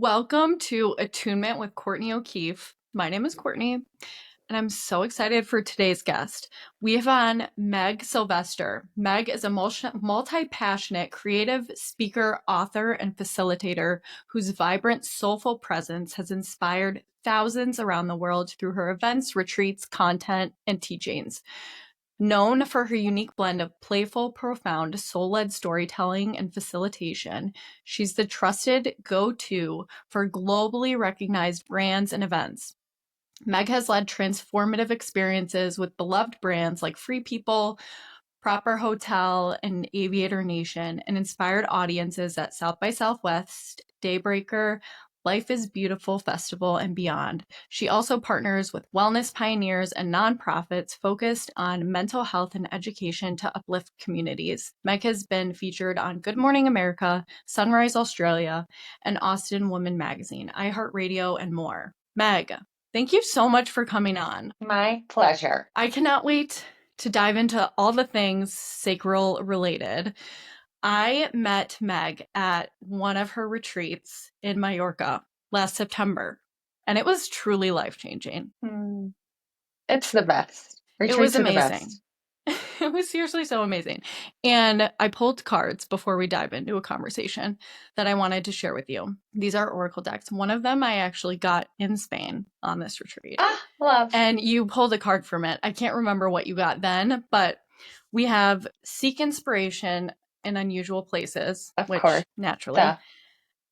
Welcome to Attunement with Courtney O'Keefe. My name is Courtney, and I'm so excited for today's guest. We have on Meg Sylvester. Meg is a multi-passionate creative speaker, author, and facilitator whose vibrant, soulful presence has inspired thousands around the world through her events, retreats, content, and teachings. Known for her unique blend of playful, profound, soul-led storytelling and facilitation, she's the trusted go-to for globally recognized brands and events. Meg has led transformative experiences with beloved brands like Free People, Proper Hotel, and Aviator Nation, and inspired audiences at South by Southwest, Daybreaker, Life is Beautiful Festival, and beyond. She also partners with wellness pioneers and nonprofits focused on mental health and education to uplift communities. Meg has been featured on Good Morning America, Sunrise Australia, and Austin Woman Magazine, iHeart Radio, and more. Meg, thank you so much for coming on. My pleasure. I cannot wait to dive into all the things sacral related. I met Meg at one of her retreats in Mallorca last September, and it was truly life-changing. It's the best. It was amazing. It was seriously so amazing. And I pulled cards before we dive into a conversation that I wanted to share with you. These are oracle decks. One of them I actually got in Spain on this retreat. Love. And you pulled a card from it. I can't remember what you got then, but we have Seek Inspiration in Unusual Places, Of which course. naturally. Duh.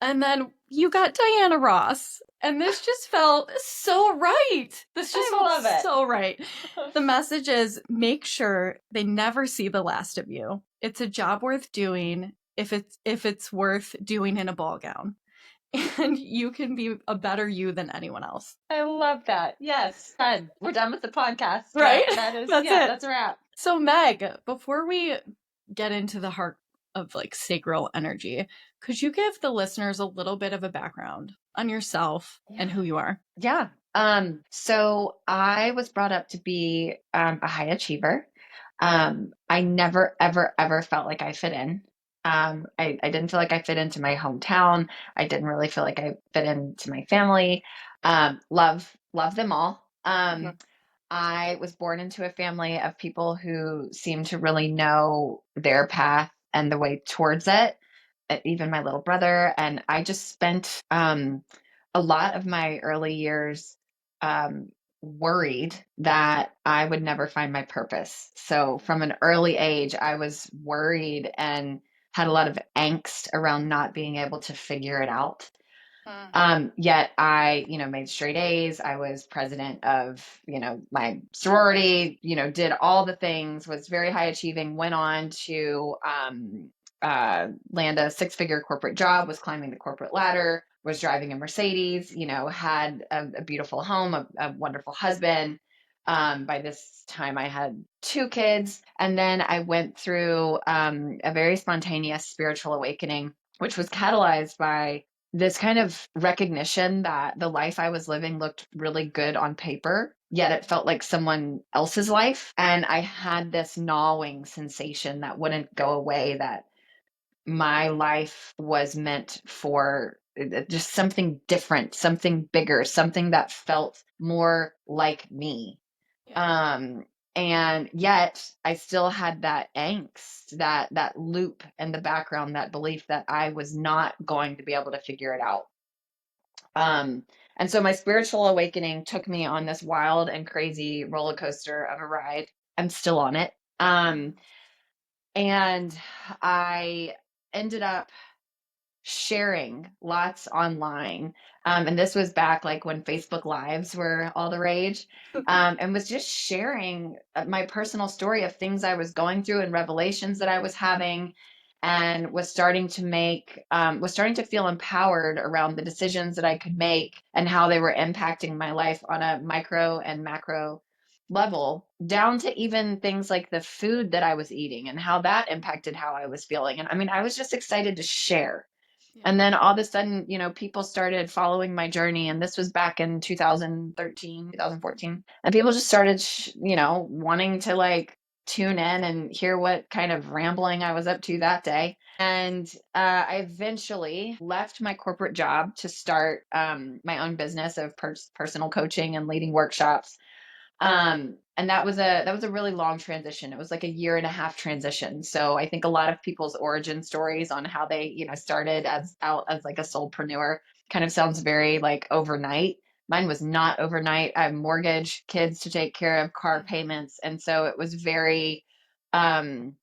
And then you got Diana Ross. And this just felt so right. This just love felt it. so right. The message is make sure they never see the last of you. It's a job worth doing if it's worth doing in a ball gown. And you can be a better you than anyone else. I love that. Yes. Done. We're done with the podcast. Right? That is, That's it. That's a wrap. So Meg, before we get into the heart of like sacral energy, could you give the listeners a little bit of a background on yourself and who you are? Yeah. So I was brought up to be a high achiever. I never, ever, ever felt like I fit in. I didn't feel like I fit into my hometown. I didn't really feel like I fit into my family. Love them all. I was born into a family of people who seemed to really know their path and the way towards it, even my little brother. And I just spent a lot of my early years worried that I would never find my purpose. So from an early age, I was worried and had a lot of angst around not being able to figure it out. Yet I, made straight A's. I was president of, my sorority, did all the things, was very high achieving, went on to land a 6-figure corporate job, was climbing the corporate ladder, was driving a Mercedes, had a beautiful home, a wonderful husband. By this time I had 2 kids. And then I went through a very spontaneous spiritual awakening, which was catalyzed by this kind of recognition that the life I was living looked really good on paper, yet it felt like someone else's life. And I had this gnawing sensation that wouldn't go away, that my life was meant for just something different, something bigger, something that felt more like me. And yet I still had that angst, that loop in the background, that belief that I was not going to be able to figure it out. And so my spiritual awakening took me on this wild and crazy roller coaster of a ride. I'm still on it. And I ended up sharing lots online. And this was back like when Facebook Lives were all the rage, and was just sharing my personal story of things I was going through and revelations that I was having, and was starting to feel empowered around the decisions that I could make and how they were impacting my life on a micro and macro level, down to even things like the food that I was eating and how that impacted how I was feeling. And I mean, I was just excited to share. And then all of a sudden, people started following my journey. And this was back in 2013, 2014. And people just started, wanting to tune in and hear what kind of rambling I was up to that day. And I eventually left my corporate job to start my own business of personal coaching and leading workshops. And that was a really long transition. It was like a year and a half transition. So I think a lot of people's origin stories on how they, started as out as like a soulpreneur kind of sounds very like overnight. Mine was not overnight. I have mortgage, kids to take care of, car payments, and so it was very um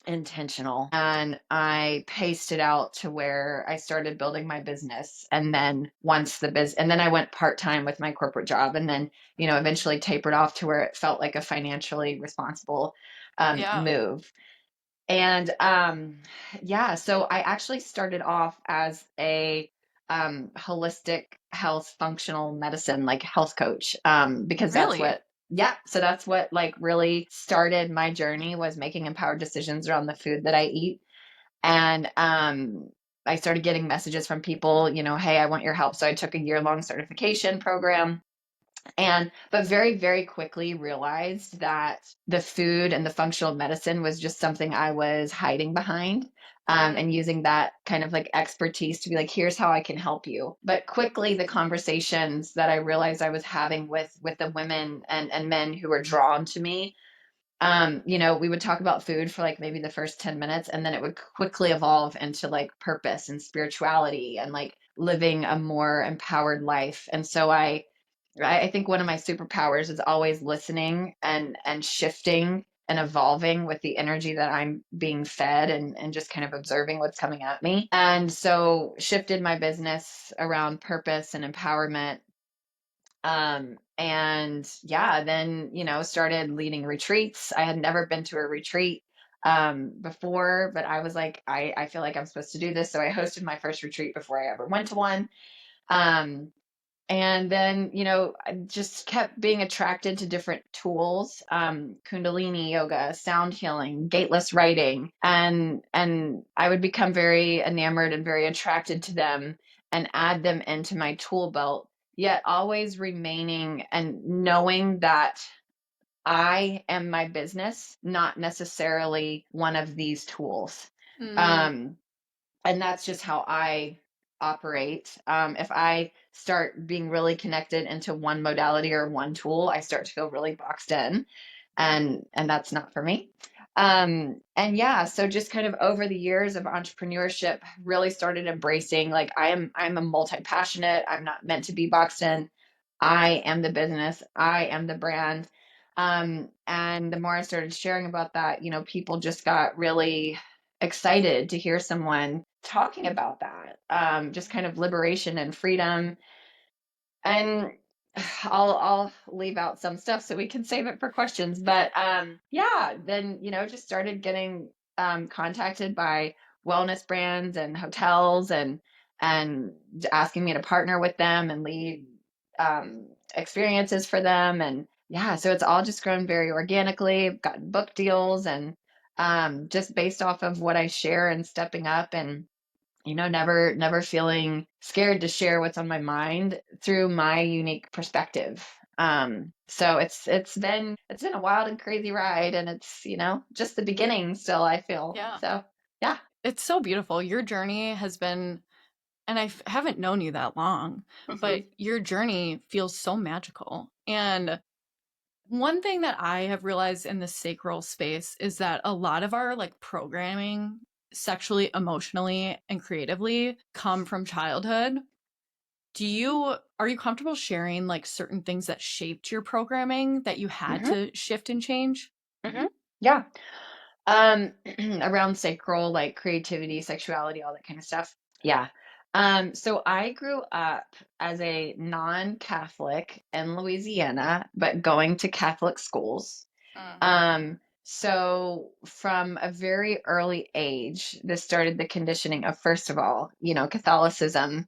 intentional, and I paced it out to where I started building my business. And then and then I went part-time with my corporate job, and then eventually tapered off to where it felt like a financially responsible Yeah. move. And yeah, so I actually started off as a holistic health functional medicine, like health coach, because Really? yeah, so that's what like really started my journey, was making empowered decisions around the food that I eat. And I started getting messages from people, hey, I want your help. So I took a year-long certification program, but very, very quickly realized that the food and the functional medicine was just something I was hiding behind, Mm. and using that kind of like expertise to be like, here's how I can help you. But quickly, the conversations that I realized I was having with the women and men who were drawn to me, we would talk about food for like maybe the first 10 minutes, and then it would quickly evolve into like purpose and spirituality and like living a more empowered life. And so I think one of my superpowers is always listening and shifting and evolving with the energy that I'm being fed, and just kind of observing what's coming at me. And so shifted my business around purpose and empowerment. And yeah, then, started leading retreats. I had never been to a retreat before, but I was like, I feel like I'm supposed to do this. So I hosted my first retreat before I ever went to one. Um, and then, I just kept being attracted to different tools, Kundalini yoga, sound healing, gateless writing. And I would become very enamored and very attracted to them and add them into my tool belt, yet always remaining and knowing that I am my business, not necessarily one of these tools. Mm. Um, and that's just how I operate. If I start being really connected into one modality or one tool, I start to feel really boxed in, and that's not for me. And yeah, so just kind of over the years of entrepreneurship, really started embracing like I'm a multi-passionate. I'm not meant to be boxed in. I am the business. I am the brand. And the more I started sharing about that, people just got really excited to hear someone talking about that, just kind of liberation and freedom. And I'll leave out some stuff so we can save it for questions. But yeah, then just started getting contacted by wellness brands and hotels, and asking me to partner with them and lead experiences for them. And yeah, so it's all just grown very organically. I've gotten book deals, and just based off of what I share and stepping up, and never feeling scared to share what's on my mind through my unique perspective. So it's been a wild and crazy ride, and it's just the beginning still, I feel. Yeah. So yeah. It's so beautiful. Your journey has been, and haven't known you that long, but your journey feels so magical. And one thing that I have realized in the sacral space is that a lot of our like programming sexually, emotionally, and creatively come from childhood. Are you comfortable sharing like certain things that shaped your programming that you had hmm to shift and change? hmm Yeah. Um, around sacral, like creativity, sexuality, all that kind of stuff. Yeah. So I grew up as a non-Catholic in Louisiana, but going to Catholic schools. Mm. So from a very early age, this started the conditioning of, first of all, Catholicism.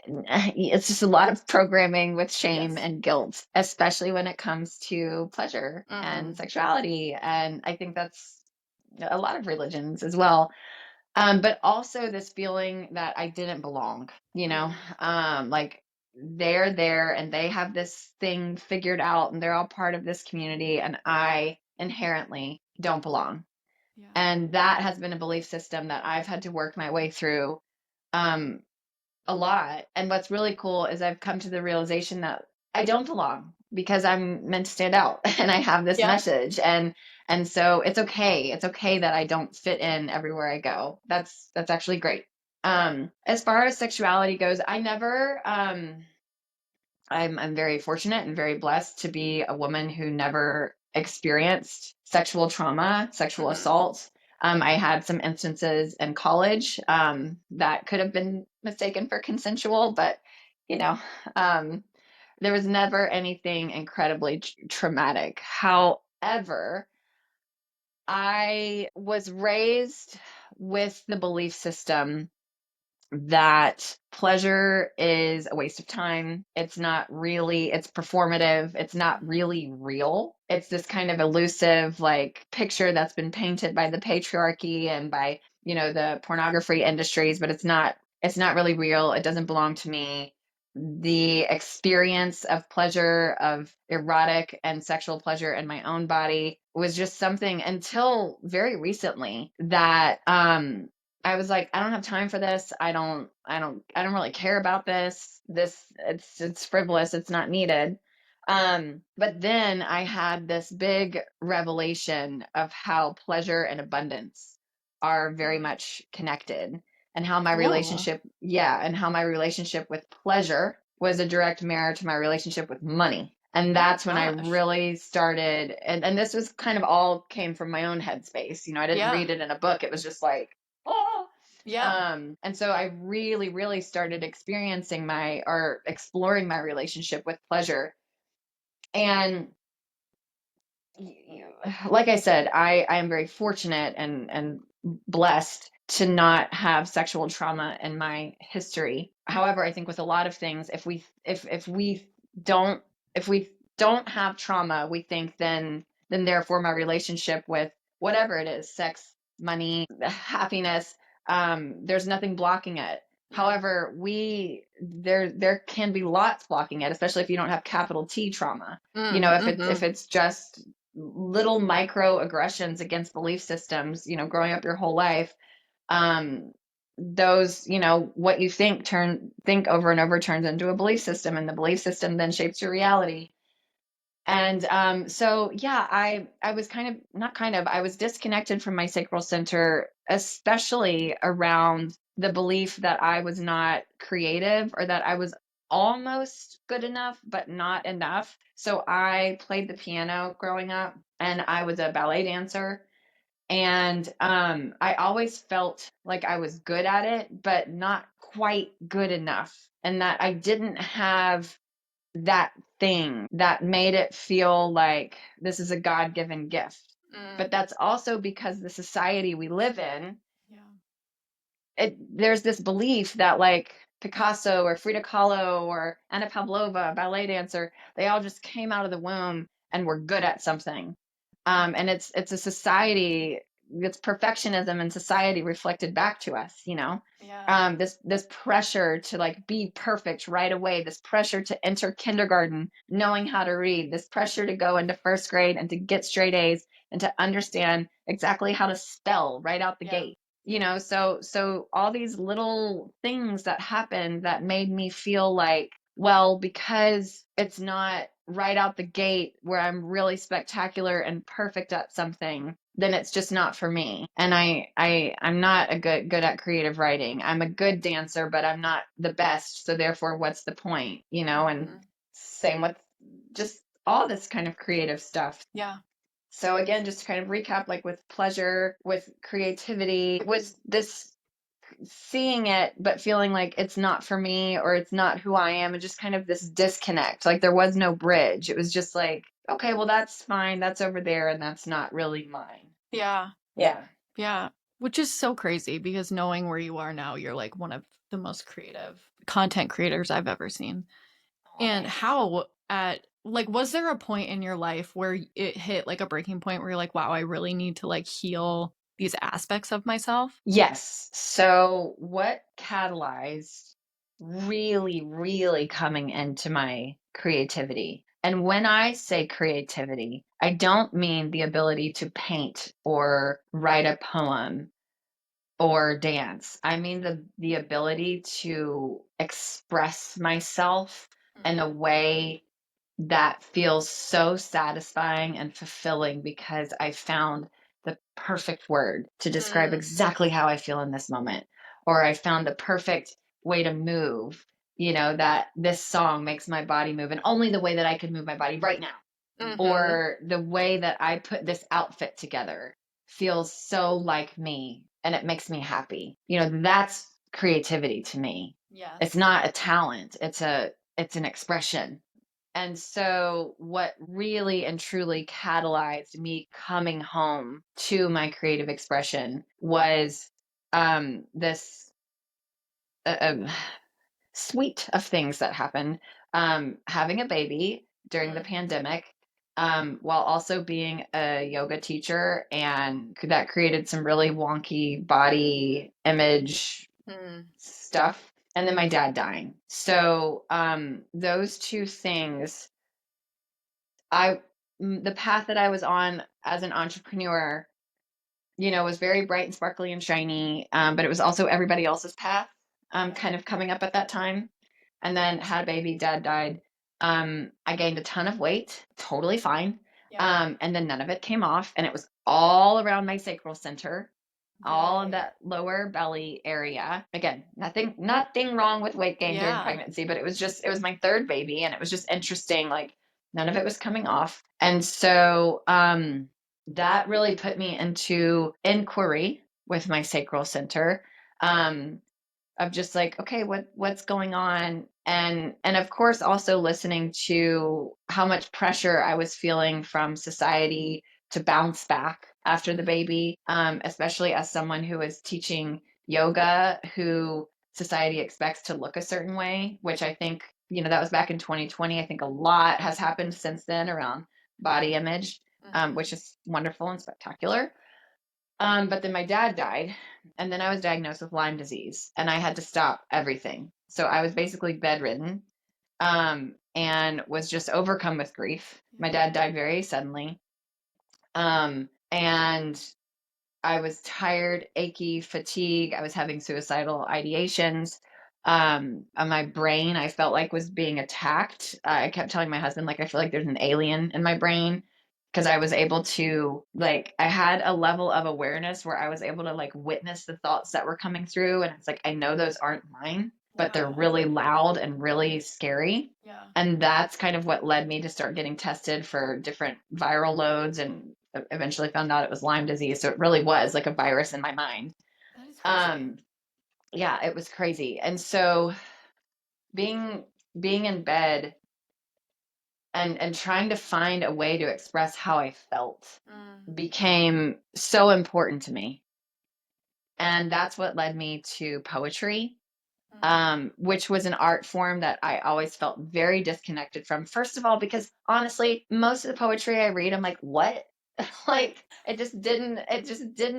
It's just a lot of programming with shame Yes. and guilt, especially when it comes to pleasure and Mm. sexuality. And I think that's a lot of religions as well. But also this feeling that I didn't belong, Mm. like they're there and they have this thing figured out and they're all part of this community, and I inherently don't belong. Yeah. And that has been a belief system that I've had to work my way through um, a lot. And what's really cool is I've come to the realization that I don't belong because I'm meant to stand out and I have this Yeah. message. And so it's okay. It's okay that I don't fit in everywhere I go. That's actually great. As far as sexuality goes, I never I'm very fortunate and very blessed to be a woman who never experienced sexual trauma, sexual Mm-hmm. assault. I had some instances in college that could have been mistaken for consensual, but you know, um, there was never anything incredibly traumatic. However, I was raised with the belief system that pleasure is a waste of time. It's not really, it's performative. It's not really real. It's this kind of elusive, like, picture that's been painted by the patriarchy and by, the pornography industries, but it's not really real. It doesn't belong to me. The experience of pleasure, of erotic and sexual pleasure in my own body was just something until very recently that I was like, I don't have time for this. I don't really care about this. It's frivolous. It's not needed. But then I had this big revelation of how pleasure and abundance are very Mm. much connected, and how my Cool. relationship, yeah, and how my relationship with pleasure was a direct mirror to my relationship with money. And Oh my that's when I gosh. really started, and this was kind of all came from my own headspace. I didn't Yeah. read it in a book. It was just like, oh. Yeah. And so I really, really started exploring my relationship with pleasure. And like I said, I am very fortunate and blessed to not have sexual trauma in my history. However, I think with a lot of things, don't if we don't have trauma, we think then therefore my relationship with whatever it is, sex, money, happiness, there's nothing blocking it. Mm. However, there can be lots blocking it, especially if you don't have capital T trauma. Mm. If Mm-hmm. it's just little microaggressions against belief systems, growing up your whole life, um, those, what you think over and over turns into a belief system, and the belief system then shapes your reality. And so yeah, I was I was disconnected from my sacral center, especially around the belief that I was not creative, or that I was almost good enough but not enough. So I played the piano growing up, and I was a ballet dancer. And I always felt like I was good at it, but not quite good enough, and that I didn't have that thing that made it feel like this is a God-given gift. Mm. But that's also because the society we live in, Yeah. there's this belief that, like, Picasso or Frida Kahlo or Anna Pavlova, ballet dancer, they all just came out of the womb and were good at something. And it's a society, it's perfectionism and society reflected back to us, Yeah. this pressure to, like, be perfect right away, this pressure to enter kindergarten knowing how to read, this pressure to go into first grade and to get straight A's and to understand exactly how to spell right out the Yeah. gate. So all these little things that happened that made me feel like, well, because it's not right out the gate where I'm really spectacular and perfect at something, then it's just not for me. And I'm not a good at creative writing. I'm a good dancer, but I'm not the best. So therefore, what's the point? And Mm. same with just all this kind of creative stuff. Yeah. So again, just to kind of recap, like with pleasure, with creativity, was this seeing it, but feeling like it's not for me or it's not who I am, and just kind of this disconnect. Like there was no bridge. It was just like, okay, well, that's fine. That's over there, and that's not really mine. Yeah. Yeah. Yeah. Which is so crazy because knowing where you are now, you're like one of the most creative content creators I've ever seen. Oh, And thanks. how was there a point in your life where it hit like a breaking point where you're like, wow, I really need to like heal these aspects of myself? Yes. So what catalyzed really, really coming into my creativity? And when I say creativity, I don't mean the ability to paint or write a poem or dance. I mean the ability to express myself in a way that feels so satisfying and fulfilling because I found the perfect word to describe exactly how I feel in this moment, or I found the perfect way to move, that this song makes my body move and only the way that I can move my body right now, or the way that I put this outfit together feels so like me and it makes me happy. That's creativity to me. Yes. It's not a talent, it's an expression. And so what really and truly catalyzed me coming home to my creative expression was this suite of things that happened. Having a baby during the pandemic, while also being a yoga teacher, and that created some really wonky body image stuff. And then my dad dying. So those two things, the path that I was on as an entrepreneur, was very bright and sparkly and shiny, but it was also everybody else's path, kind of coming up at that time. And then had a baby, dad died. I gained a ton of weight, totally fine. And then none of it came off, and it was all around my sacral center, all of that lower belly area. Again, nothing wrong with weight gain during pregnancy, but it was my third baby, and it was just interesting. Like none of it was coming off. And so, that really put me into inquiry with my sacral center, of just like, okay, what's going on? And of course, also listening to how much pressure I was feeling from society to bounce back after the baby, especially as someone who is teaching yoga, who society expects to look a certain way, which I think, that was back in 2020. I think a lot has happened since then around body image, which is wonderful and spectacular. But then my dad died, and then I was diagnosed with Lyme disease, and I had to stop everything. So I was basically bedridden, and was just overcome with grief. My dad died very suddenly, and I was tired, achy, fatigue. I was having suicidal ideations. My brain, I felt like, was being attacked. I kept telling my husband, like, I feel like there's an alien in my brain, because I was able to, like, I had a level of awareness where I was able to, like, witness the thoughts that were coming through. And it's like, I know those aren't mine, but they're really loud and really scary. Yeah. And that's kind of what led me to start getting tested for different viral loads, and eventually found out it was Lyme disease. So it really was like a virus in my mind. That is crazy. Yeah, it was crazy. And so being in bed and trying to find a way to express how I felt became so important to me. And that's what led me to poetry, which was an art form that I always felt very disconnected from. First of all, because honestly, most of the poetry I read, I'm like, what? Like it just didn't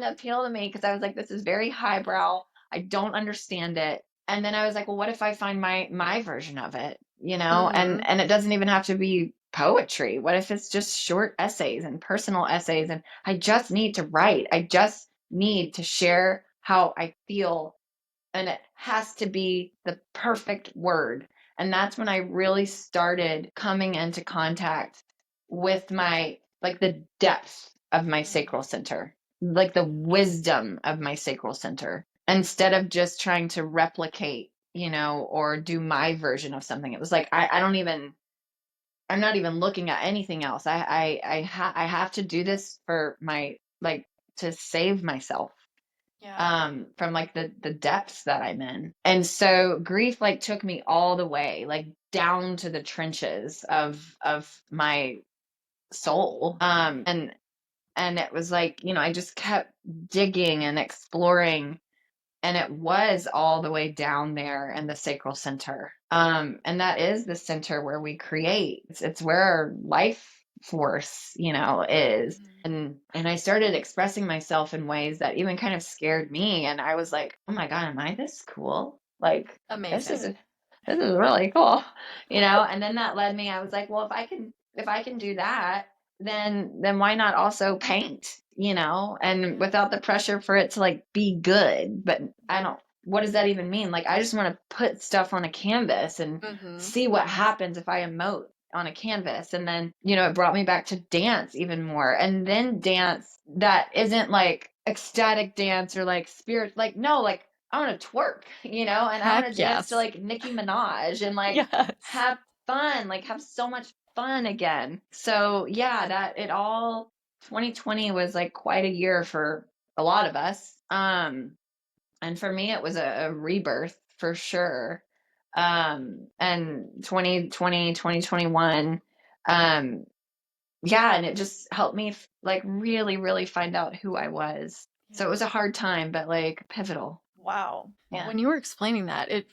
appeal to me, because I was like, this is very highbrow. I don't understand it. And then I was like, well, what if I find my version of it, and it doesn't even have to be poetry. What if it's just short essays and personal essays, and I just need to write. I just need to share how I feel, and it has to be the perfect word. And that's when I really started coming into contact with the depth of my sacral center, like the wisdom of my sacral center, instead of just trying to replicate, or do my version of something. It was like, I'm not even looking at anything else. I have to do this for to save myself, from like the depths that I'm in. And so grief like took me all the way, like down to the trenches of my soul. And it was like, I just kept digging and exploring, and it was all the way down there in the sacral center. And that is the center where we create. It's where our life force, is. And I started expressing myself in ways that even kind of scared me. And I was like, oh my God, am I this cool? Like, Amazing. this is really cool, And then that led me, I was like, well, if I can if I can do that, then why not also paint, and without the pressure for it to like be good. But I don't, what does that even mean? Like, I just want to put stuff on a canvas and Mm-hmm. see what happens if I emote on a canvas. And then, it brought me back to dance even more. And then dance that isn't like ecstatic dance or like spirit, like, no, like I want to twerk, and I want Heck to dance to yes. like Nicki Minaj and like Yes. have fun, like have so much fun again. So yeah, that it all 2020 was like quite a year for a lot of us. And for me it was a rebirth for sure. And 2020, 2021, yeah, and it just helped me like really, really find out who I was. So it was a hard time, but like pivotal. Wow. Yeah. When you were explaining that, it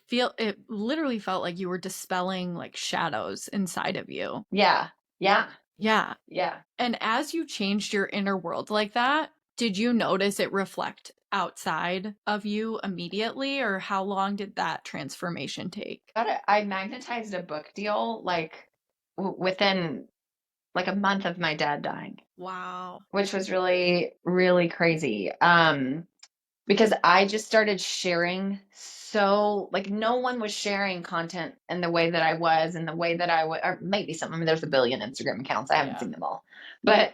literally felt like you were dispelling like shadows inside of you. Yeah. Yeah. Yeah. Yeah. And as you changed your inner world like that, did you notice it reflect outside of you immediately, or how long did that transformation take? I magnetized a book deal like within like a month of my dad dying, Wow. which was really, really crazy. Because I just started sharing, so like no one was sharing content in the way that I was, in the way that I would, or maybe some. I mean, there's a billion Instagram accounts. I haven't Yeah. seen them all, but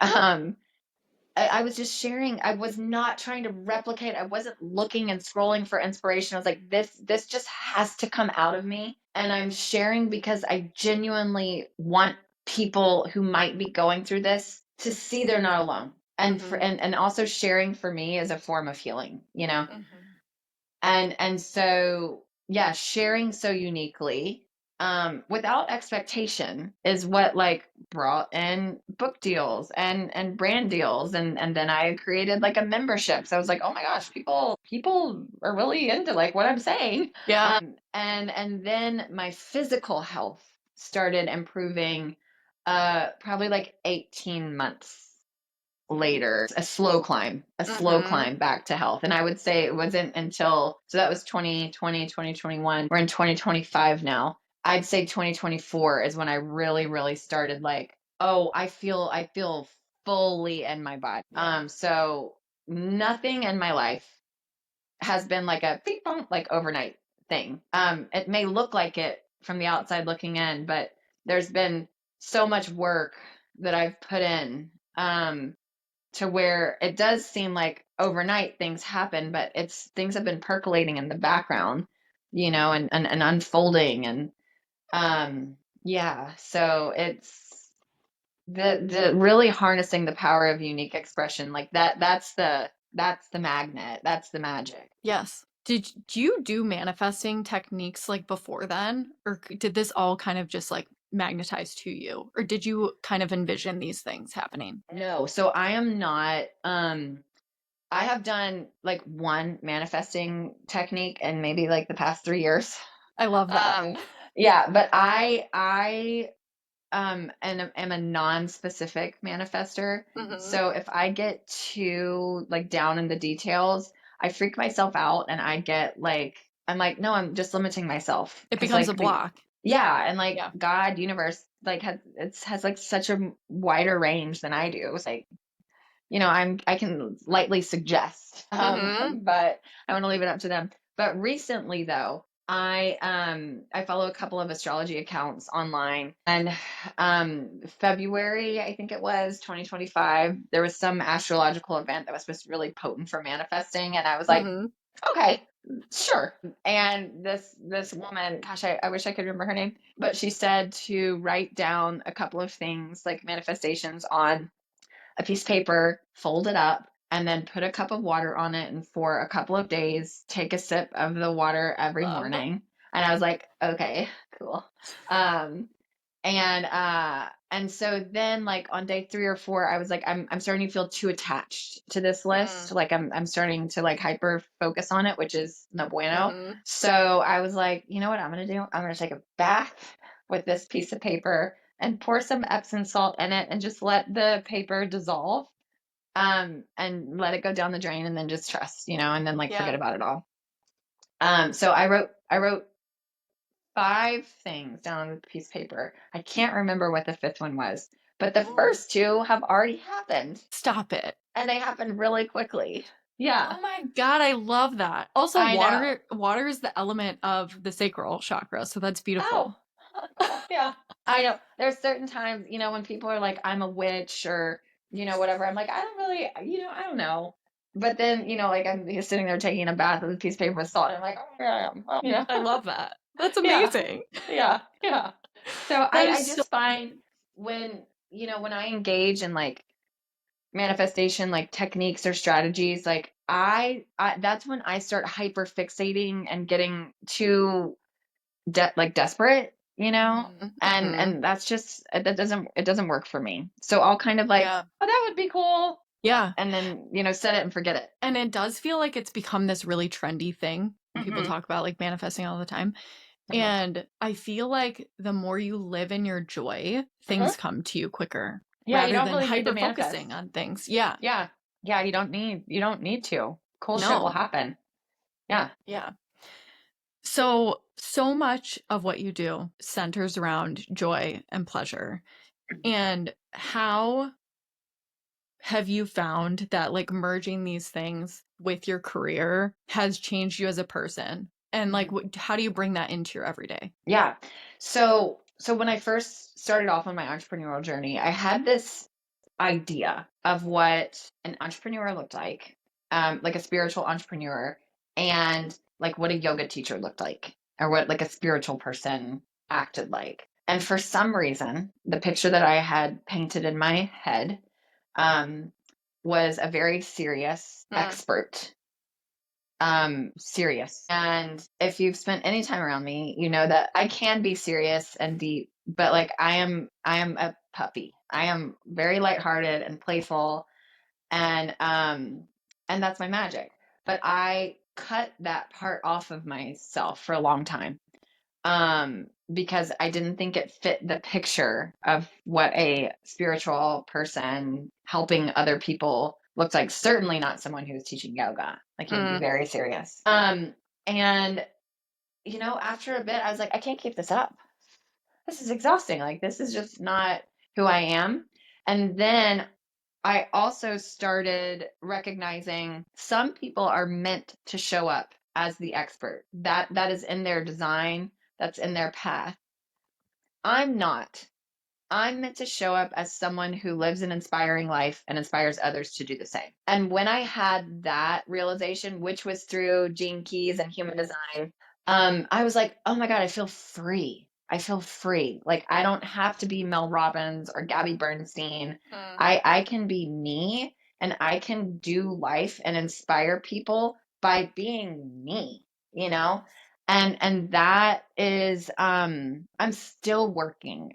I was just sharing. I was not trying to replicate. I wasn't looking and scrolling for inspiration. I was like, this just has to come out of me. And I'm sharing because I genuinely want people who might be going through this to see they're not alone. And Mm-hmm. and also sharing for me is a form of healing, Mm-hmm. and so yeah, sharing so uniquely, without expectation is what like brought in book deals and brand deals, and then I created like a membership. So I was like, oh my gosh, people are really into like what I'm saying. Yeah. And then my physical health started improving probably like 18 months later, a slow Mm-hmm. climb back to health. And I would say it wasn't until, so that was 2020, 2021. We're in 2025 now. I'd say 2024 is when I really, really started like, oh, I feel fully in my body. Yeah. So nothing in my life has been like a beep bump, like overnight thing. It may look like it from the outside looking in, but there's been so much work that I've put in. To where it does seem like overnight things happen, but it's things have been percolating in the background, and unfolding. And yeah, so it's the really harnessing the power of unique expression, like that's the magnet, that's the magic. Yes. Did you do manifesting techniques like before then? Or did this all kind of just like magnetize to you? Or did you kind of envision these things happening? No, so I am not. I have done like one manifesting technique in maybe like the past 3 years. I love that. Um, yeah, but I and am a non-specific manifester. Mm-hmm. So if I get too like down in the details, I freak myself out and I get like, I'm like, no, I'm just limiting myself It because becomes a like block. yeah, and like Yeah. God, universe, like has like such a wider range than I do. It's like, I can lightly suggest, Mm-hmm. but I want to leave it up to them. But recently, though, I follow a couple of astrology accounts online, and February, I think it was 2025, there was some astrological event that was supposed to be really potent for manifesting, and I was like, Mm-hmm. okay, sure. And this woman, gosh, I wish I could remember her name, but she said to write down a couple of things like manifestations on a piece of paper, fold it up, and then put a cup of water on it. And for a couple of days, take a sip of the water every Love. morning. And I was like, okay, cool. Um, and so then like on day 3 or 4, I was like, I'm starting to feel too attached to this list. Mm. Like I'm starting to like hyper focus on it, which is no bueno. Mm-hmm. So I was like, you know what I'm gonna do? I'm gonna take a bath with this piece of paper and pour some Epsom salt in it and just let the paper dissolve. And let it go down the drain and then just trust, and then like forget Yeah. about it all. So I wrote 5 things down on a piece of paper. I can't remember what the 5th one was, but the first 2 have already happened. Stop it. And they happened really quickly. Yeah. Oh my God, I love that. Also, I know. water is the element of the sacral chakra, so that's Oh, beautiful. cool. Yeah. I know. There's certain times, when people are like, I'm a witch or, whatever. I'm like, I don't really, I don't know. But then, like I'm just sitting there taking a bath with a piece of paper with salt. And I'm like, oh, here I am. Well, I love that. That's yeah. amazing. Yeah. Yeah. So That I is so just find when, when I engage in like manifestation, like techniques or strategies, like I that's when I start hyper fixating and getting too like desperate, and mhm. that's just it doesn't work for me. So I'll kind of like, Yeah. oh, that would be cool, Yeah. and then set it and forget it. And it does feel like it's become this really trendy thing. People Hmm. talk about like manifesting all the time. Hmm. And I feel like the more you live in your joy, Hmm. things come to you quicker Yeah, you rather don't than really need to hyper focusing manifest. on things. Yeah. Yeah, yeah, you don't need to. Cool shit will No. happen. Yeah. Yeah. So much of what you do centers around joy and pleasure. And how have you found that like merging these things with your career has changed you as a person? And like, how do you bring that into your everyday? Yeah. So when I first started off on my entrepreneurial journey, I had this idea of what an entrepreneur looked like a spiritual entrepreneur, and like what a yoga teacher looked like, or what like a spiritual person acted like. And for some reason, the picture that I had painted in my head um, was a very serious Mm. expert, serious. And if you've spent any time around me, you know that I can be serious and deep, but like I am a puppy. I am very lighthearted and playful, and that's my magic. But I cut that part off of myself for a long time, because I didn't think it fit the picture of what a spiritual person helping other people looks like. Certainly not someone who's teaching yoga. Like, you have to be Mm. very serious. And after a bit, I was like, I can't keep this up. This is exhausting. Like, this is just not who I am. And then I also started recognizing some people are meant to show up as the expert. That is in their design, that's in their path. I'm not. I'm meant to show up as someone who lives an inspiring life and inspires others to do the same. And when I had that realization, which was through Gene Keys and human design, I was like, oh my God, I feel free. I feel free. Like, I don't have to be Mel Robbins or Gabby Bernstein. Mm. I can be me, and I can do life and inspire people by being me, you know? And that is, I'm still working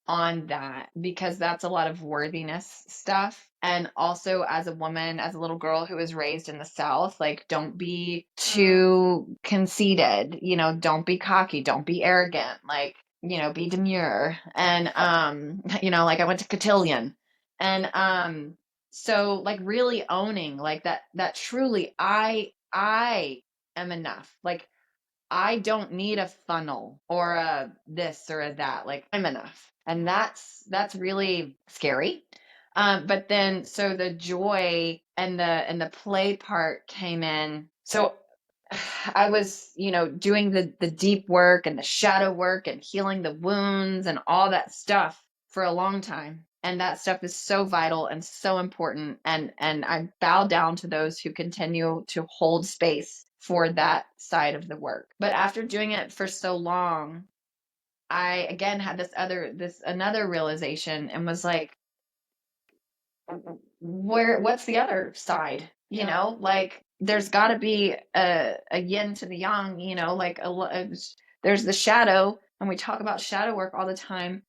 on that, because that's a lot of worthiness stuff. And also, as a woman, as a little girl who was raised in the South, like, don't be Mm. too conceited, don't be cocky, don't be arrogant, like, be demure. And like, I went to cotillion. And so, like, really owning like that truly I am enough. Like, I don't need a funnel or a this or a that. Like, I'm enough. And that's really scary. But then, so the joy and the play part came in. So I was, doing the deep work and the shadow work and healing the wounds and all that stuff for a long time. And that stuff is so vital and so important. And I bow down to those who continue to hold space for that side of the work. But after doing it for so long, I again had this another realization, and was like, what's the other side? Yeah. Like, there's got to be a yin to the yang, like there's the shadow, and we talk about shadow work all the time.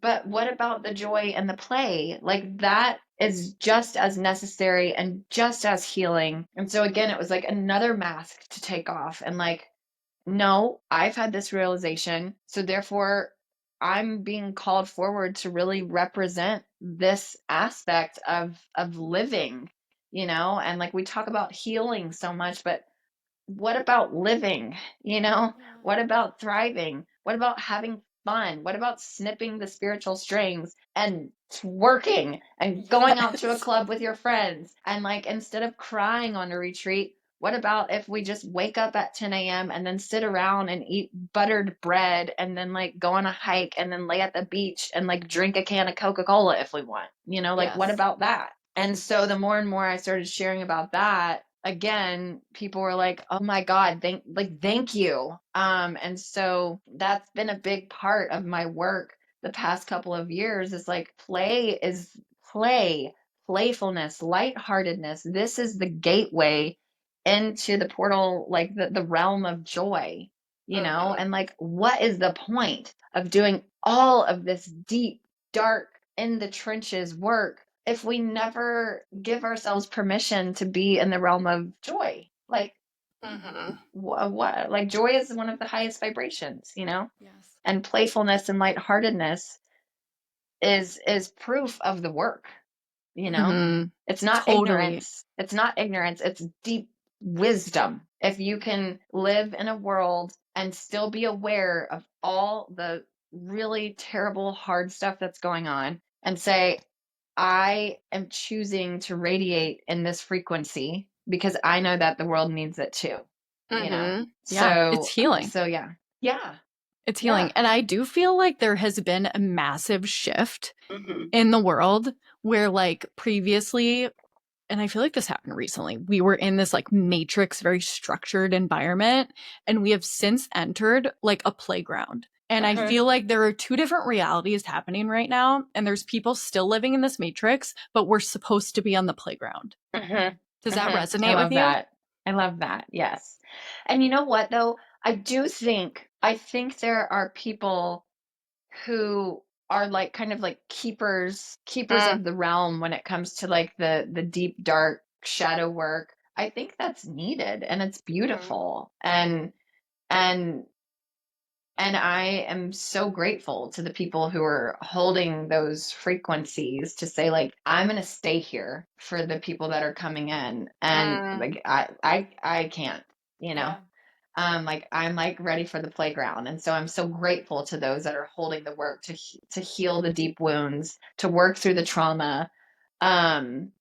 But what about the joy and the play? Like, that is just as necessary and just as healing. And so again, it was like another mask to take off, and like, no, I've had this realization. So therefore, I'm being called forward to really represent this aspect of living, and like, we talk about healing so much, but what about living? Yeah. What about thriving? What about having fun? What about snipping the spiritual strings and working and going out to a Yes. club with your friends? And like, instead of crying on a retreat, what about if we just wake up at 10 a.m. and then sit around and eat buttered bread and then like go on a hike and then lay at the beach and like drink a can of Coca-Cola if we want? Like, what Yes. about that? And so the more and more I started sharing about that, again, people were like, "Oh my God, thank you." And so that's been a big part of my work the past couple of years, is like play, playfulness, lightheartedness. This is the gateway into the portal, like the realm of joy, Mm-hmm. and like, what is the point of doing all of this deep, dark, in the trenches work if we never give ourselves permission to be in the realm of joy? Like, Mm-hmm. what? Like, joy is one of the highest vibrations, Yes. and playfulness and lightheartedness is proof of the work, you know? Mm-hmm. It's not Totally. ignorance. It's not ignorance. It's deep wisdom. If you can live in a world and still be aware of all the really terrible, hard stuff that's going on and say, I am choosing to radiate in this frequency because I know that the world needs it too, you know? Mm-hmm. Yeah. It's So, healing. so yeah. Yeah. It's Yeah. healing. And I do feel like there has been a massive shift Hmm. in the world where, like, previously, and I feel like this happened recently, we were in this like matrix, very structured environment, and we have since entered like a playground. And I Hmm. feel like there are two different realities happening right now. And there's people still living in this matrix, but we're supposed to be on the playground. Hmm. Does that Hmm. I resonate with love you? that. I love that. Yes. And you know what though? I think there are people who are like kind of like keepers Mm, of the realm when it comes to like the deep dark shadow work. I think that's needed and it's mhm. beautiful. And and I am so grateful to the people who are holding those frequencies to say, like, I'm going to stay here for the people that are coming in. And Mm, like, I can't, you know, yeah. like, I'm like ready for the playground. And so I'm so grateful to those that are holding the work to heal the deep wounds, to work through the trauma. Um,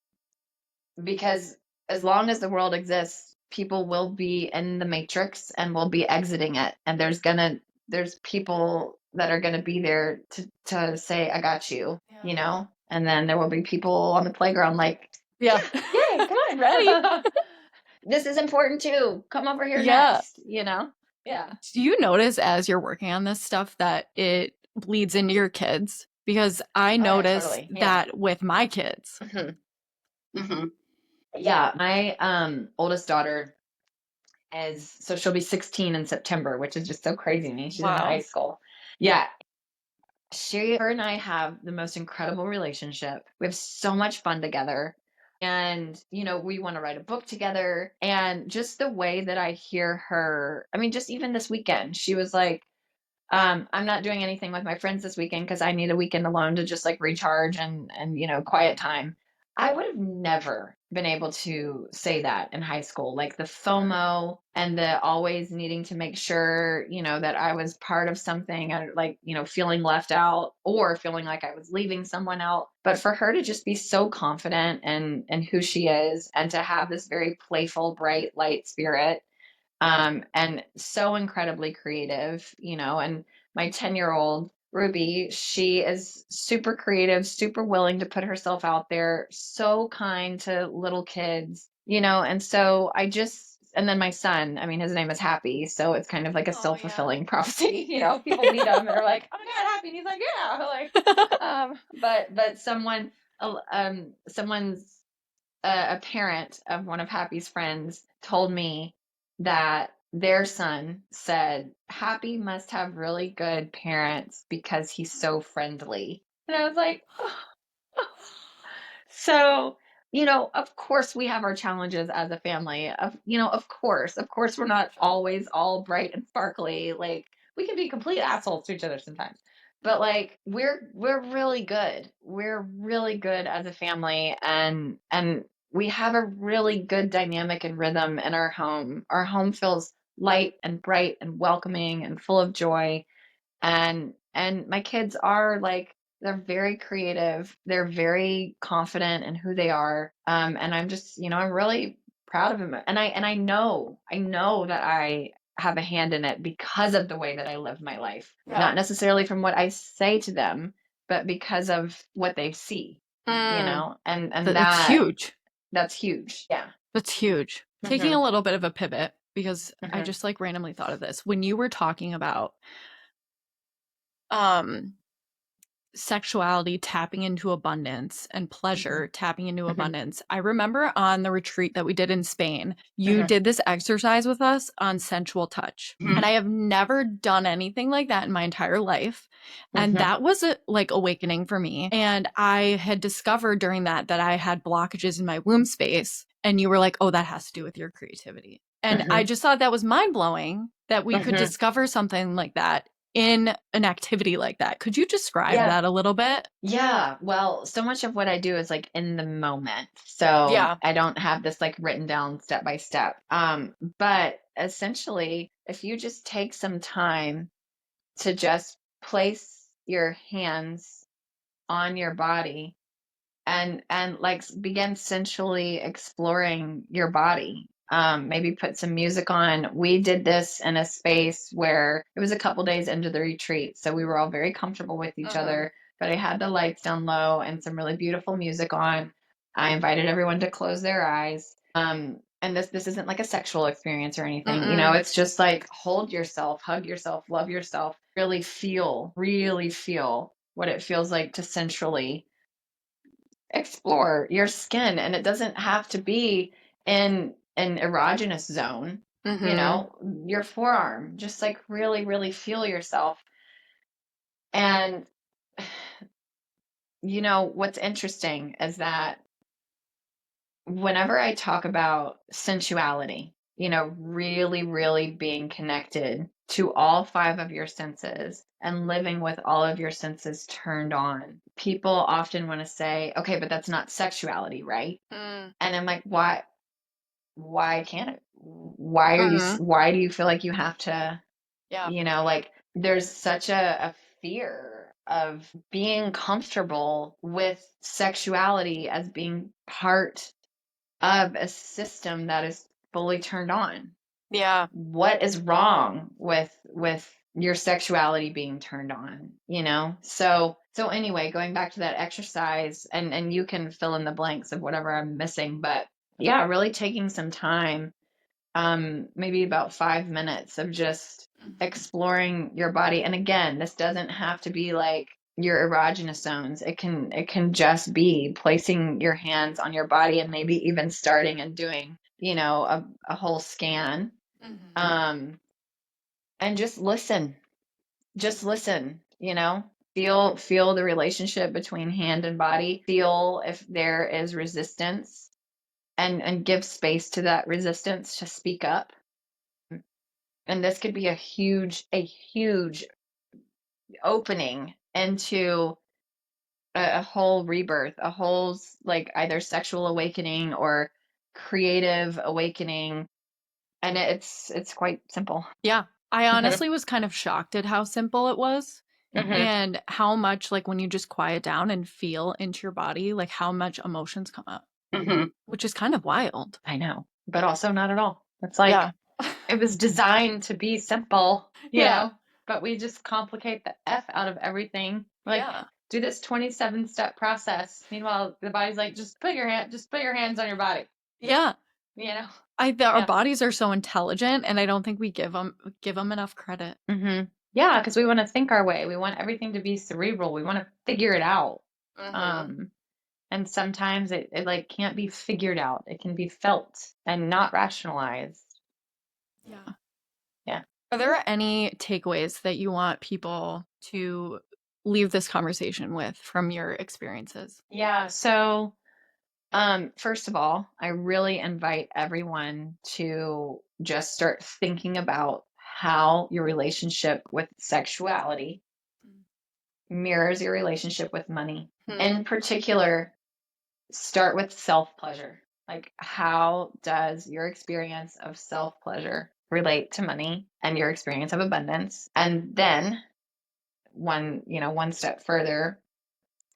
because as long as the world exists, people will be in the matrix and will be exiting it. And there's people that are gonna be there to say, I got you, Yeah. And then there will be people on the playground like, Yeah. yeah, yay, come Ready. on. This is important too. Come over here Yeah. next. Yeah. Do you notice as you're working on this stuff that it bleeds into your kids? Because I Oh yeah, notice totally. Yeah. that with my kids. Hmm. Hmm. Yeah. My oldest daughter so she'll be 16 in September, which is just so crazy to me. She's in high Wow. school. Yeah. Her and I have the most incredible relationship. We have so much fun together. And, we want to write a book together. And just the way that I hear her, I mean, just even this weekend, she was like, I'm not doing anything with my friends this weekend because I need a weekend alone to just like recharge and quiet time. I would have never been able to say that in high school. Like the FOMO and the always needing to make sure, that I was part of something, and like, feeling left out or feeling like I was leaving someone out. But for her to just be so confident in who she is and to have this very playful, bright, light spirit, and so incredibly creative, and my 10-year-old Ruby, she is super creative, super willing to put herself out there, so kind to little kids, and so and then my son, I mean, his name is Happy, so it's kind of like a Oh yeah. self-fulfilling prophecy. People meet him and are like, oh my God, Happy, and he's like, yeah, like, but someone's a parent of one of Happy's friends told me that their son said, Happy must have really good parents because he's so friendly. And I was like, oh. So, of course we have our challenges as a family. Of course, we're not always all bright and sparkly. Like, we can be complete assholes to each other sometimes. But like, we're really good. We're really good as a family, and we have a really good dynamic and rhythm in our home. Our home feels light and bright and welcoming and full of joy. And my kids are like, they're very creative. They're very confident in who they are. And I'm just, I'm really proud of them. And I know that I have a hand in it because of the way that I live my life. Not necessarily from what I say to them, but because of what they see, Mm. and It's huge. that's huge. Yeah. That's huge. Taking Hmm. a little bit of a pivot because I Hmm. just like randomly thought of this. When you were talking about um sexuality tapping into abundance and Hmm. pleasure tapping into Hmm. abundance. I remember on the retreat that we did in Spain, you Hmm. did this exercise with us on sensual touch. And I have never done anything like that in my entire life. And Hmm. that was like awakening for me. And I had discovered during that I had blockages in my womb space. And you were like, oh, that has to do with your creativity. And I Hmm. just thought that was mind blowing that we could Hmm. discover something like that in an activity like that. Could you describe Yeah. that a little bit? Yeah. Well, so much of what I do is like in the moment. So Yeah. I don't have this like written down step by step. But essentially, if you just take some time to just place your hands on your body and like begin sensually exploring your body. Maybe put some music on. We did this in a space where it was a couple days into the retreat, so we were all very comfortable with each Mhm. other, but I had the lights down low and some really beautiful music on. I invited everyone to close their eyes. And this isn't like a sexual experience or anything, Mm-mm. it's just like hold yourself, hug yourself, love yourself, really feel what it feels like to sensually explore your skin. And it doesn't have to be in an erogenous zone, Mhm. your forearm, just like really feel yourself. And what's interesting is that whenever I talk about sensuality, really being connected to all five of your senses and living with all of your senses turned on, people often want to say, okay, but that's not sexuality, right? Mm. And I'm like, why can't it? Why are you, Mhm. why do you feel like you have to, Yeah. like there's such a fear of being comfortable with sexuality as being part of a system that is fully turned on. Yeah. What is wrong with your sexuality being turned on, so anyway, going back to that exercise, and you can fill in the blanks of whatever I'm missing, but yeah, really taking some time, maybe about 5 minutes of just Mhm. exploring your body. And again, this doesn't have to be like your erogenous zones. It can just be placing your hands on your body and maybe even starting and doing, a whole scan. Mhm. Um, and just listen, feel the relationship between hand and body, feel if there is resistance, and give space to that resistance to speak up. And this could be a huge opening into a whole rebirth, a whole like either sexual awakening or creative awakening. And it's quite simple. Yeah. I Hmm. honestly was kind of shocked at how simple it was Hmm. and how much like when you just quiet down and feel into your body, like how much emotions come up, Hmm. which is kind of wild. I know, but also not at all. It's like Yeah. it was designed to be simple, Yeah. but we just complicate the F out of everything. Like, Yeah. do this 27-step process. Meanwhile, the body's like, just put your hands on your body, Yeah. you know? Our Yeah. bodies are so intelligent and I don't think we give them enough credit. Hmm. Yeah, because we want to think our way. We want everything to be cerebral. We want to figure it out. Mhm. Um, and sometimes it like can't be figured out. It can be felt and not rationalized. Yeah. Yeah. Are there any takeaways that you want people to leave this conversation with from your experiences? Yeah. So first of all, I really invite everyone to just start thinking about how your relationship with sexuality mirrors your relationship with money. Mhm. In particular, start with self pleasure. Like, how does your experience of self-pleasure relate to money and your experience of abundance? And then one step further,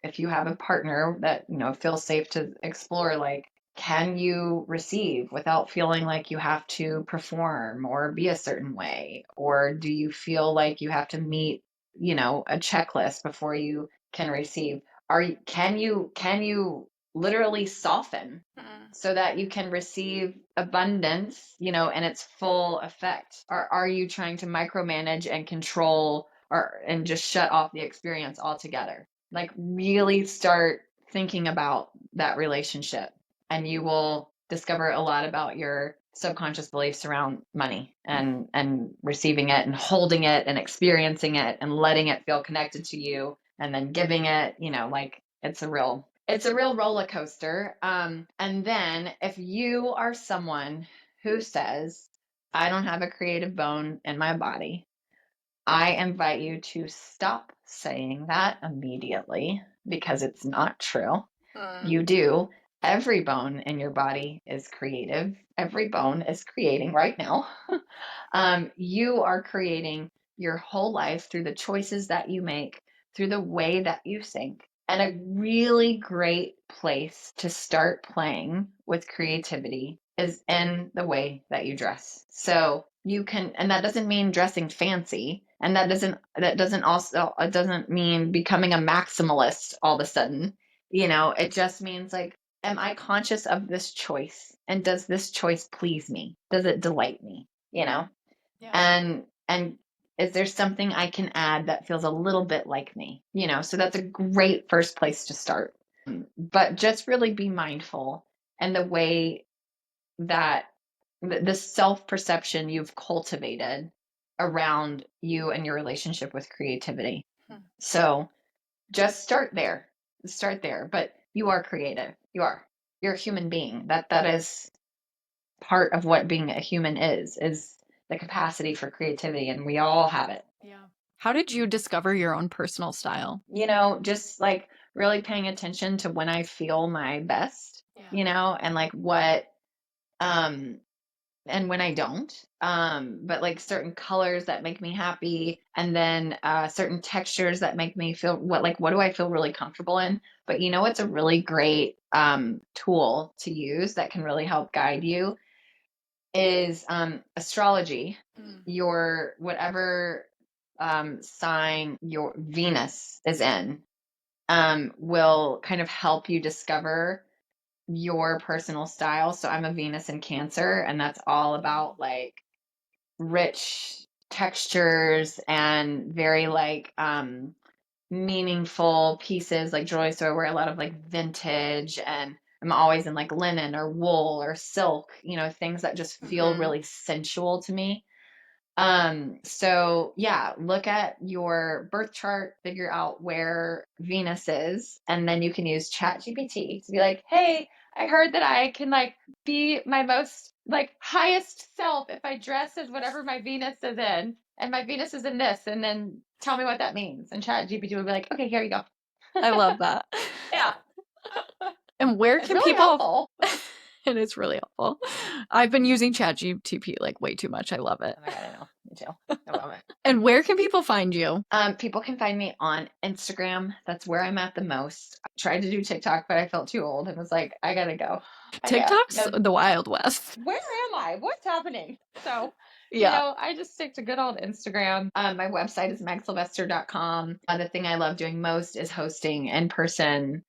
if you have a partner that, feels safe to explore, like, can you receive without feeling like you have to perform or be a certain way? Or do you feel like you have to meet, a checklist before you can receive? Can you literally soften so that you can receive abundance, in its full effect? Or are you trying to micromanage and control and just shut off the experience altogether? Like, really start thinking about that relationship, and you will discover a lot about your subconscious beliefs around money and receiving it and holding it and experiencing it and letting it feel connected to you, and then giving it, like, it's a real roller coaster. And then if you are someone who says, I don't have a creative bone in my body, I invite you to stop saying that immediately, because it's not true. You do. Every bone in your body is creative. Every bone is creating right now. You are creating your whole life through the choices that you make, through the way that you think. And a really great place to start playing with creativity is in the way that you dress. So you can, and that doesn't mean dressing fancy. And it doesn't mean becoming a maximalist all of a sudden. It just means, like, am I conscious of this choice? And does this choice please me? Does it delight me? Yeah. And is there something I can add that feels a little bit like me? So that's a great first place to start. But just really be mindful, and the way that the self-perception you've cultivated around you and your relationship with creativity. So just start there. But you are creative. You're a human being. That is part of what being a human is the capacity for creativity, and we all have it. Yeah. How did you discover your own personal style? Just like really paying attention to when I feel my best, Yeah. and like what and when I don't. But like certain colors that make me happy, and then certain textures that make me feel what do I feel really comfortable in. But it's a really great tool to use that can really help guide you is astrology. Your whatever sign your Venus is in will kind of help you discover your personal style. So I'm a Venus in Cancer, and that's all about like rich textures and very like meaningful pieces like jewelry. So I wear a lot of like vintage, and I'm always in like linen or wool or silk, things that just feel really sensual to me. So yeah, look at your birth chart, figure out where Venus is, and then you can use ChatGPT to be like, hey, I heard that I can like be my most like highest self if I dress as whatever my Venus is in, and my Venus is in this, and then tell me what that means. And ChatGPT would be like, okay, here you go. I love that. Yeah. And where It's can really people helpful. It is really helpful. I've been using ChatGPT like way too much. I love it. Oh my God, I know. Me too. I love it. And where can people find you? People can find me on Instagram. That's where I'm at the most. I tried to do TikTok, but I felt too old and was like, I gotta go. TikTok's the Wild West. Where am I? What's happening? So, Yeah. I just stick to good old Instagram. My website is megsylvester.com. The thing I love doing most is hosting in-person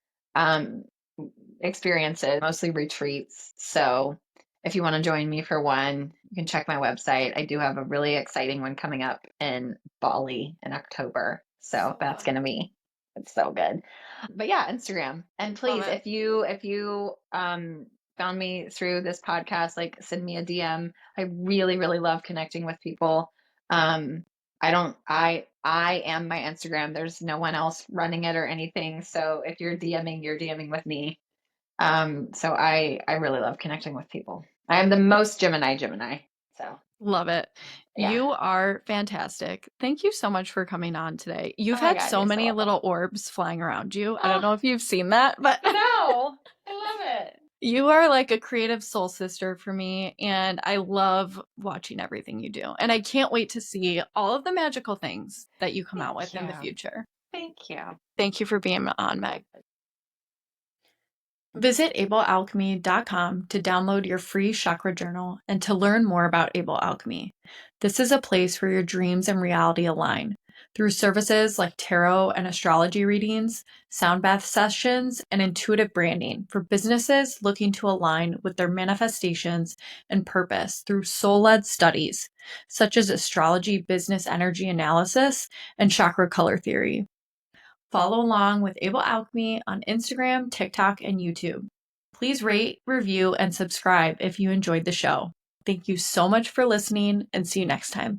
experiences, mostly retreats. So if you want to join me for one, you can check my website. I do have a really exciting one coming up in Bali in October. So that's going to be, it's so good. But yeah, Instagram. And please, if you found me through this podcast, like send me a DM. I really, really love connecting with people. I am my Instagram. There's no one else running it or anything. So if you're DMing with me. So I really love connecting with people. I am the most Gemini. So love it. yeah. You are fantastic. Thank you so much for coming on today. You've Oh my had God, so you're so many welcome. little orbs flying around you. I don't know if you've seen that, but No, I love it. You are like a creative soul sister for me, and I love watching everything you do. And I can't wait to see all of the magical things that you come out with in the future. Thank you. Thank you for being on, Meg. Visit ablealchemy.com to download your free chakra journal and to learn more about Able Alchemy. This is a place where your dreams and reality align through services like tarot and astrology readings, sound bath sessions, and intuitive branding for businesses looking to align with their manifestations and purpose through soul-led studies such as astrology, business energy analysis, and chakra color theory. Follow along with Able Alchemy on Instagram, TikTok, and YouTube. Please rate, review, and subscribe if you enjoyed the show. Thank you so much for listening, and see you next time.